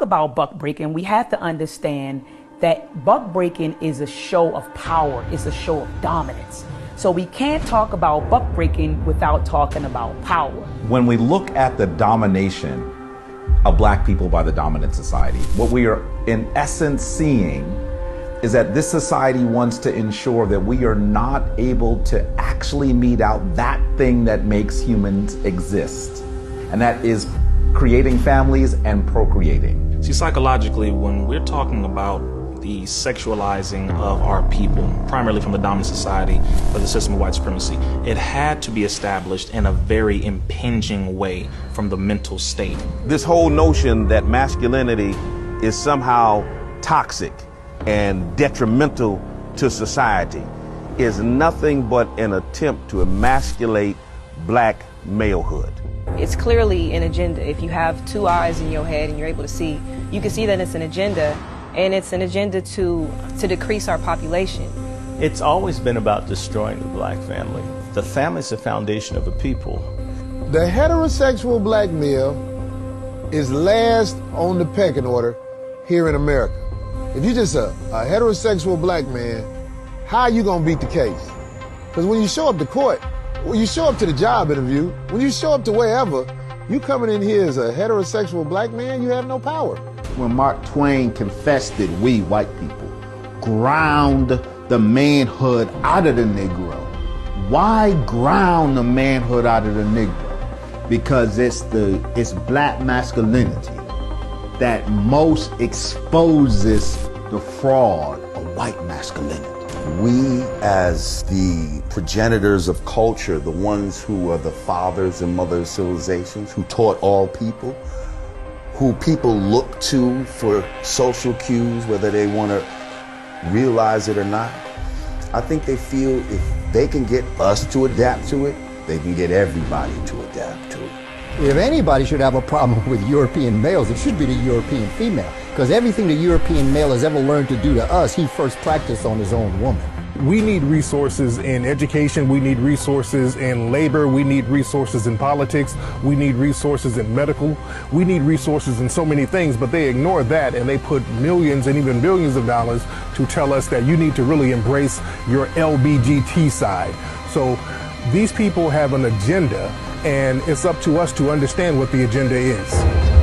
About buck breaking, we have to understand that buck breaking is a show of power, it's a show of dominance. So we can't talk about buck breaking without talking about power. When we look at the domination of black people by the dominant society, what we are in essence seeing is that this society wants to ensure that we are not able to actually mete out that thing that makes humans exist, and that is creating families and procreating. See, psychologically, when we're talking about the sexualizing of our people, primarily from the dominant society or the system of white supremacy, it had to be established in a very impinging way from the mental state. This whole notion that masculinity is somehow toxic and detrimental to society is nothing but an attempt to emasculate black malehood. It's clearly an agenda. If you have two eyes in your head and you're able to see, you can see that it's an agenda, and it's an agenda to decrease our population. It's always been about destroying the black family. The family is the foundation of a people. The heterosexual black male is last on the pecking order here in America. If you're just a heterosexual black man, how are you gonna beat the case? Because when you show up to court, when you show up to the job interview, when you show up to wherever, you coming in here as a heterosexual black man, you have no power. When Mark Twain confessed that we, white people, ground the manhood out of the Negro. Why ground the manhood out of the Negro? Because it's black masculinity that most exposes the fraud of white masculinity. We, as the progenitors of culture, the ones who are the fathers and mothers of civilizations, who taught all people, who people look to for social cues, whether they want to realize it or not, I think they feel if they can get us to adapt to it, they can get everybody to adapt to it. If anybody should have a problem with European males, it should be the European female. Because everything the European male has ever learned to do to us, he first practiced on his own woman. We need resources in education, we need resources in labor, we need resources in politics, we need resources in medical, we need resources in so many things, but they ignore that and they put millions and even billions of dollars to tell us that you need to really embrace your LBGT side. So these people have an agenda, and it's up to us to understand what the agenda is.